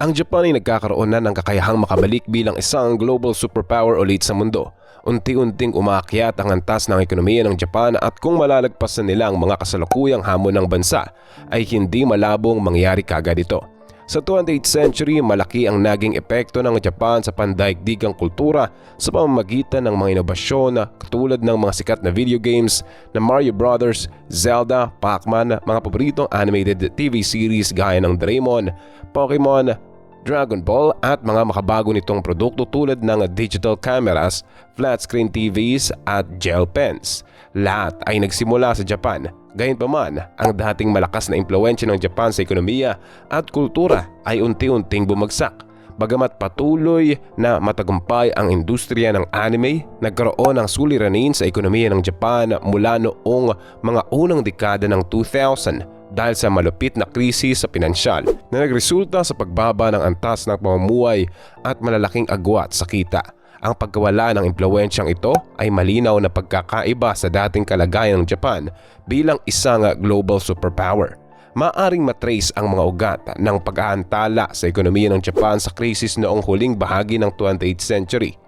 Ang Japan ay nagkakaroon na ng kakayahang makabalik bilang isang global superpower ulit sa mundo. Unti-unting umaakyat ang antas ng ekonomiya ng Japan at kung malalagpasan nila ang mga kasalukuyang hamon ng bansa ay hindi malabong mangyari kagad ito. Sa 20th century, malaki ang naging epekto ng Japan sa pandaigdigang kultura sa pamamagitan ng mga inobasyon katulad ng mga sikat na video games na Mario Brothers, Zelda, Pac-Man, mga paboritong animated TV series gaya ng Doraemon, Pokemon, Dragon Ball at mga makabago nitong produkto tulad ng digital cameras, flat screen TVs at gel pens. Lahat ay nagsimula sa Japan. Gayunpaman, ang dating malakas na impluwensya ng Japan sa ekonomiya at kultura ay unti-unting bumagsak. Bagamat patuloy na matagumpay ang industriya ng anime, nagkaroon ng suliranin sa ekonomiya ng Japan mula noong mga unang dekada ng 2000 dahil sa malupit na krisis sa pinansyal na nagresulta sa pagbaba ng antas ng pamumuhay at malalaking agwat sa kita. Ang pagkawala ng impluwensyang ito ay malinaw na pagkakaiba sa dating kalagayan ng Japan bilang isang global superpower. Maaring matrace ang mga ugat ng pag-aantala sa ekonomiya ng Japan sa krisis noong huling bahagi ng 20th century,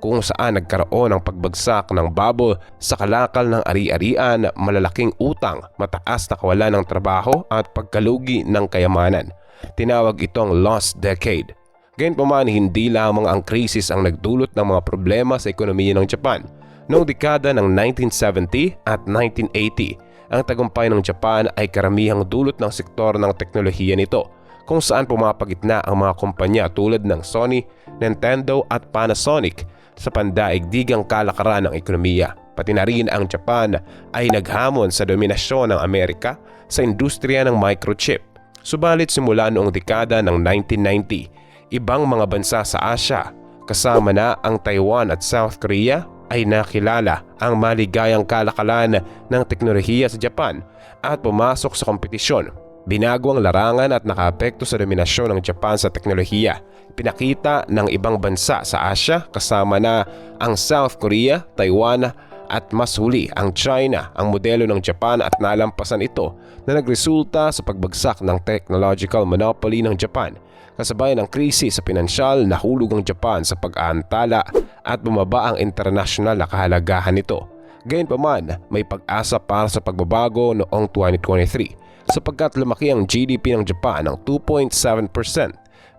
kung saan nagkaroon ng pagbagsak ng bubble sa kalakal ng ari-arian, malalaking utang, mataas na kawalan ng trabaho at pagkalugi ng kayamanan. Tinawag itong lost decade. Gayunpaman, hindi lamang ang krisis ang nagdulot ng mga problema sa ekonomiya ng Japan. Noong dekada ng 1970 at 1980, ang tagumpay ng Japan ay karamihang dulot ng sektor ng teknolohiya nito, kung saan pumapagitna ang mga kumpanya tulad ng Sony, Nintendo at Panasonic sa pandaigdigang kalakaran ng ekonomiya. Pati na rin ang Japan ay naghamon sa dominasyon ng Amerika sa industriya ng microchip. Subalit simula noong dekada ng 1990, ibang mga bansa sa Asia, kasama na ang Taiwan at South Korea, ay nakilala ang maligayang kalakalan ng teknolohiya sa Japan at pumasok sa kompetisyon. Binago ang larangan at nakaapekto sa dominasyon ng Japan sa teknolohiya. Pinakita ng ibang bansa sa Asia kasama na ang South Korea, Taiwan at mas huli ang China ang modelo ng Japan at nalampasan ito na nagresulta sa pagbagsak ng technological monopoly ng Japan. Kasabay ng krisis sa pinansyal, nahulog ang Japan sa pag-aantala at bumaba ang internasyonal na kahalagahan nito. Gayunpaman, may pag-asa para sa pagbabago noong 2023 sapagkat lumaki ang GDP ng Japan ng 2.7%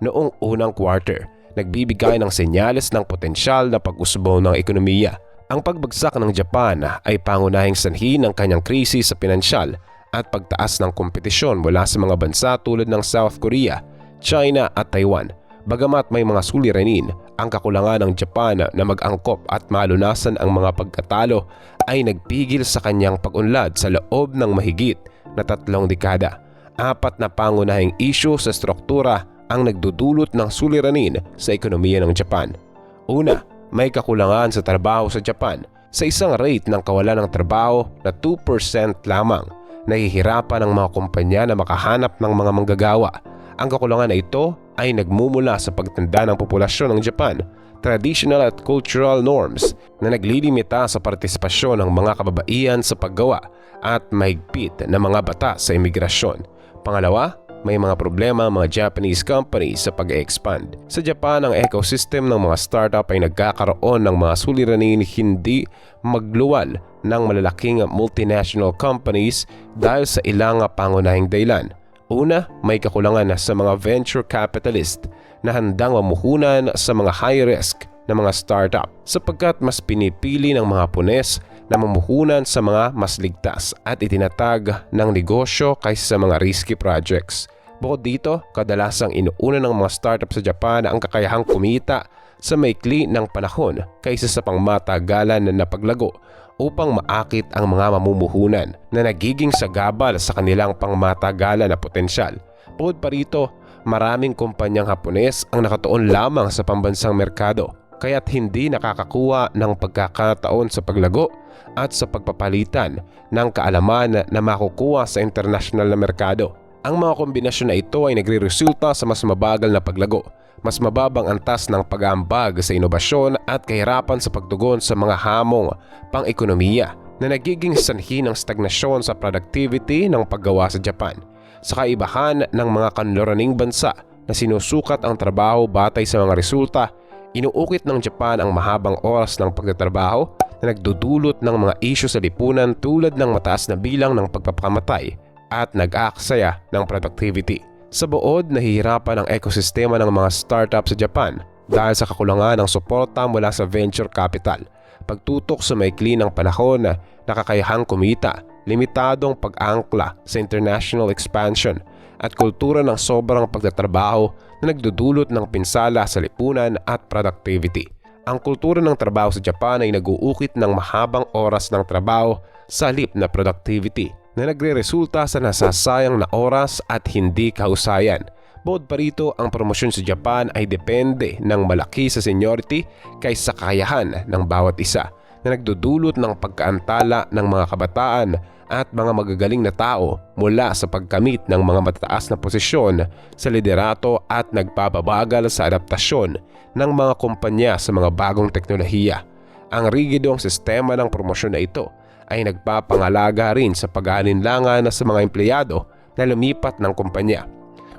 noong unang quarter, nagbibigay ng senyales ng potensyal na pag-usbong ng ekonomiya. Ang pagbagsak ng Japan ay pangunahing sanhi ng kanyang krisis sa pinansyal at pagtaas ng kompetisyon mula sa mga bansa tulad ng South Korea, China at Taiwan. Bagamat may mga suliranin, ang kakulangan ng Japan na mag-angkop at malunasan ang mga pagkatalo ay nagpigil sa kanyang pag-unlad sa loob ng mahigit na 3 dekada. 4 na pangunahing isyu sa struktura ang nagdudulot ng suliranin sa ekonomiya ng Japan. Una, may kakulangan sa trabaho sa Japan. Sa isang rate ng kawalan ng trabaho na 2% lamang, nahihirapan ang mga kumpanya na makahanap ng mga manggagawa. Ang kakulangan na ito ay nagmumula sa pagtanda ng populasyon ng Japan, traditional at cultural norms na naglilimita sa partisipasyon ng mga kababaihan sa paggawa at mahigpit na mga batas sa imigrasyon. Pangalawa, may mga problema ang mga Japanese companies sa pag-expand. Sa Japan, ang ecosystem ng mga startup ay nagkakaroon ng mga suliranin hindi magluwal ng malalaking multinational companies dahil sa ilang pangunahing dahilan. Una, may kakulangan sa mga venture capitalist na handang mamuhunan sa mga high-risk na mga startup sapagkat mas pinipili ng mga punes na mamuhunan sa mga mas ligtas at itinatag ng negosyo kaysa sa mga risky projects. Bukod dito, kadalasang inuuna ng mga startup sa Japan ang kakayahang kumita sa maikli ng panahon kaysa sa pangmatagalan na paglago upang maakit ang mga mamumuhunan na nagiging sagabal sa kanilang pangmatagalan na potensyal. Bukod pa rito, maraming kumpanyang Hapones ang nakatuon lamang sa pambansang merkado kaya't hindi nakakakuha ng pagkakataon sa paglago at sa pagpapalitan ng kaalaman na makukuha sa internasyonal na merkado. Ang mga kombinasyon na ito ay nagreresulta sa mas mabagal na paglago, mas mababang antas ng pag-aambag sa inobasyon at kahirapan sa pagtugon sa mga hamong pang-ekonomiya na nagiging sanhi ng stagnasyon sa productivity ng paggawa sa Japan. Sa kaibahan ng mga kanluraning bansa, na sinusukat ang trabaho batay sa mga resulta, inuukit ng Japan ang mahabang oras ng pagtatrabaho na nagdudulot ng mga isyu sa lipunan tulad ng mataas na bilang ng pagpapakamatay at nag-aaksaya ng productivity. Sa buod, nahihirapan ang ekosistema ng mga startup sa Japan dahil sa kakulangan ng suporta mula sa venture capital, pagtutok sa maikli ng panahon na nakakayahang kumita, limitadong pag-angkla sa international expansion at kultura ng sobrang pagtatrabaho na nagdudulot ng pinsala sa lipunan at productivity. Ang kultura ng trabaho sa Japan ay nag-uukit ng mahabang oras ng trabaho sa halip na productivity na nagre-resulta sa nasasayang na oras at hindi kahusayan. Bukod pa rito, ang promosyon sa Japan ay depende ng malaki sa seniority kaysa kakayahan ng bawat isa na nagdudulot ng pagkaantala ng mga kabataan at mga magagaling na tao mula sa pagkamit ng mga matataas na posisyon sa liderato at nagpapabagal sa adaptasyon ng mga kumpanya sa mga bagong teknolohiya. Ang rigidong sistema ng promosyon na ito ay nagpapangalaga rin sa pag-aalinlangan sa mga empleyado na lumipat ng kumpanya.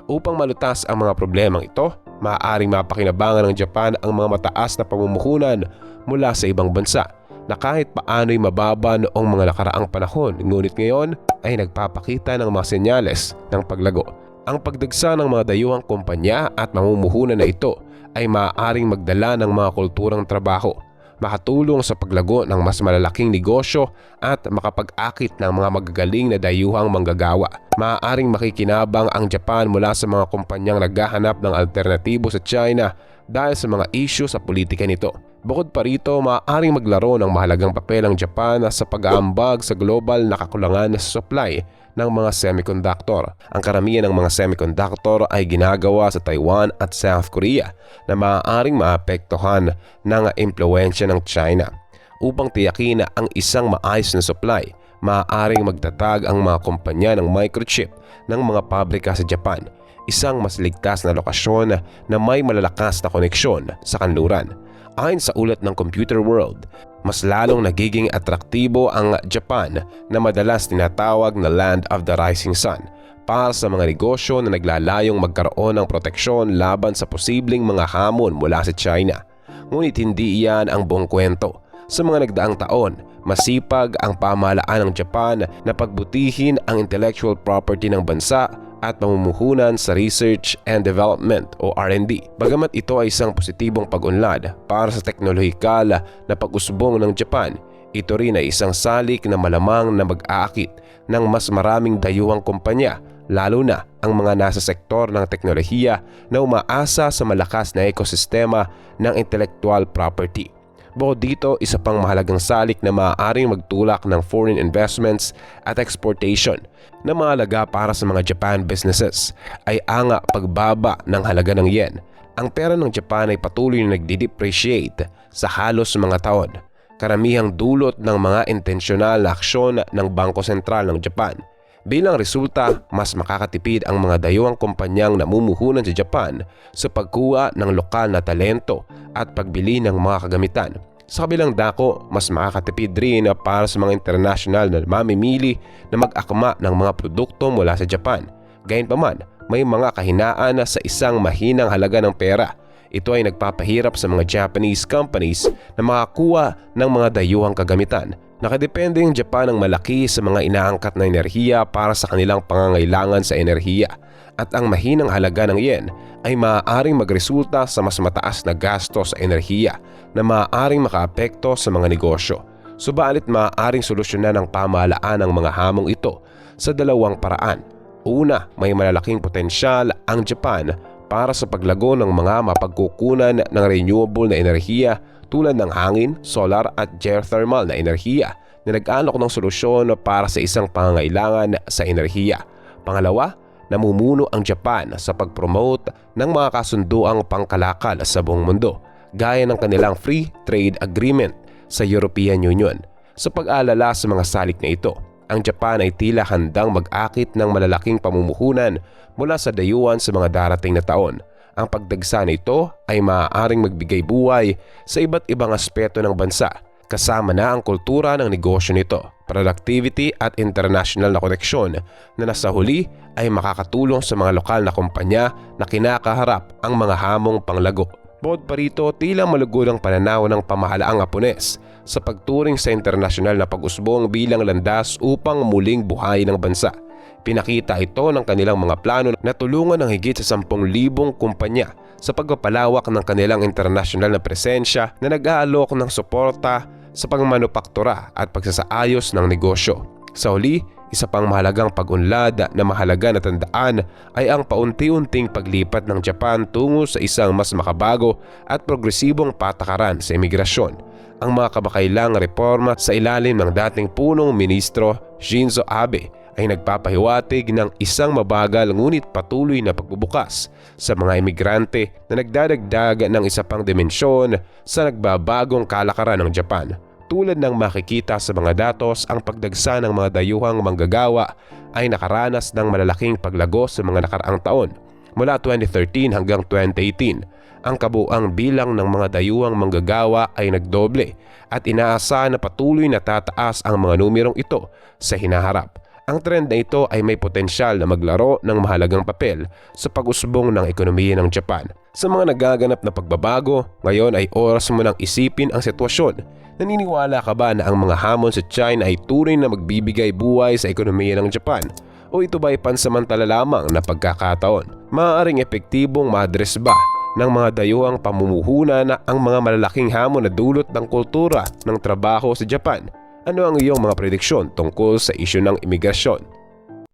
Upang malutas ang mga problemang ito, maaaring mapakinabangan ng Japan ang mga mataas na pamumuhunan mula sa ibang bansa na kahit paano'y mababa noong mga nakaraang panahon, ngunit ngayon ay nagpapakita ng mga senyales ng paglago. Ang pagdagsa ng mga dayuhang kumpanya at mamumuhunan na ito ay maaaring magdala ng mga kulturang trabaho, makatulong sa paglago ng mas malalaking negosyo at makapag-akit ng mga magagaling na dayuhang manggagawa. Maaaring makikinabang ang Japan mula sa mga kumpanyang naghahanap ng alternatibo sa China dahil sa mga isyu sa politika nito. Bukod pa rito, maaaring maglaro ng mahalagang papel ang Japan sa pag-aambag sa global na kakulangan sa supply ng mga semiconductor. Ang karamihan ng mga semiconductor ay ginagawa sa Taiwan at South Korea na maaaring maapektuhan ng impluwensya ng China. Upang tiyakin ang isang maayos na supply, maaaring magtatag ang mga kumpanya ng microchip ng mga pabrika sa Japan, isang mas ligtas na lokasyon na may malalakas na koneksyon sa kanluran. Ayon sa ulat ng Computer World, mas lalong nagiging atraktibo ang Japan na madalas tinatawag na Land of the Rising Sun para sa mga negosyo na naglalayong magkaroon ng proteksyon laban sa posibleng mga hamon mula sa China. Ngunit hindi iyan ang buong kwento. Sa mga nagdaang taon, masipag ang pamahalaan ng Japan na pagbutihin ang intellectual property ng bansa at pamumuhunan sa research and development o R&D. Bagamat ito ay isang positibong pag-unlad para sa teknolohikal na pag-usbong ng Japan, ito rin ay isang salik na malamang na mag-aakit ng mas maraming dayuhang kumpanya, lalo na ang mga nasa sektor ng teknolohiya na umaasa sa malakas na ekosistema ng intellectual property. Bukod dito, isa pang mahalagang salik na maaaring magtulak ng foreign investments at exportation na mahalaga para sa mga Japan businesses ay ang pagbaba ng halaga ng yen. Ang pera ng Japan ay patuloy na nagdi-depreciate sa halos mga taon, karamihang dulot ng mga intensyonal na aksyon ng Bangko Sentral ng Japan. Bilang resulta, mas makakatipid ang mga dayuhang kumpanyang namumuhunan sa Japan sa pagkuha ng lokal na talento at pagbili ng mga kagamitan. Sa kabilang dako, mas makakatipid rin para sa mga internasyonal na mamimili na mag-akma ng mga produkto mula sa Japan. Gayunpaman, may mga kahinaan sa isang mahinang halaga ng pera. Ito ay nagpapahirap sa mga Japanese companies na makakuha ng mga dayuhang kagamitan. Nakadepende ang Japan ng malaki sa mga inaangkat na enerhiya para sa kanilang pangangailangan sa enerhiya, at ang mahinang halaga ng yen ay maaaring magresulta sa mas mataas na gasto sa enerhiya na maaaring makaapekto sa mga negosyo. Subalit maaaring solusyonan ng pamahalaan ang mga hamong ito sa dalawang paraan. Una, may malalaking potensyal ang Japan para sa paglago ng mga mapagkukunan ng renewable na enerhiya tulad ng hangin, solar at geothermal na enerhiya na nag-alok ng solusyon para sa isang pangangailangan sa enerhiya. Pangalawa, namumuno ang Japan sa pag-promote ng mga kasunduang pangkalakal sa buong mundo, gaya ng kanilang Free Trade Agreement sa European Union. Sa pag-alala sa mga salik na ito, ang Japan ay tila handang mag-akit ng malalaking pamumuhunan mula sa dayuhan sa mga darating na taon. Ang pagdagsa nito ay maaaring magbigay buhay sa iba't ibang aspeto ng bansa, Kasama na ang kultura ng negosyo nito, productivity at international na koneksyon na nasa huli ay makakatulong sa mga lokal na kumpanya na kinakaharap ang mga hamong panglago. Bukod pa rito, tila malugod ang pananaw ng pamahalaang Hapones sa pagturing sa internasyonal na pag-usbong bilang landas upang muling buhayin ang bansa. Pinakita ito ng kanilang mga plano na tulungan ng higit sa 10,000 kumpanya sa pagpapalawak ng kanilang internasyonal na presensya na nag-aalok ng suporta sa pagmanupaktura at pagsasaayos ng negosyo. Sa huli, isa pang mahalagang pag-unlad na mahalaga na tandaan ay ang paunti-unting paglipat ng Japan tungo sa isang mas makabago at progresibong patakaran sa imigrasyon. Ang mga kamakailang reforma sa ilalim ng dating punong ministro Shinzo Abe ay nagpapahiwatig ng isang mabagal ngunit patuloy na pagbubukas sa mga imigrante na nagdadagdag ng isa pang dimensyon sa nagbabagong kalakaran ng Japan. Tulad ng makikita sa mga datos, ang pagdagsa ng mga dayuhang manggagawa ay nakaranas ng malalaking paglago sa mga nakaraang taon. Mula 2013 hanggang 2018, ang kabuuang bilang ng mga dayuhang manggagawa ay nagdoble at inaasahan na patuloy na tataas ang mga numerong ito sa hinaharap. Ang trend na ito ay may potensyal na maglaro ng mahalagang papel sa pag-usbong ng ekonomiya ng Japan. Sa mga nagaganap na pagbabago, ngayon ay oras mo nang isipin ang sitwasyon. Naniniwala ka ba na ang mga hamon sa China ay tunay na magbibigay buhay sa ekonomiya ng Japan? O ito ba ay pansamantala lamang na pagkakataon? Maaaring epektibong ma-address ba ng mga dayuhang pamumuhunan na ang mga malalaking hamon na dulot ng kultura ng trabaho sa Japan? Ano ang iyong mga prediksyon tungkol sa isyu ng imigrasyon?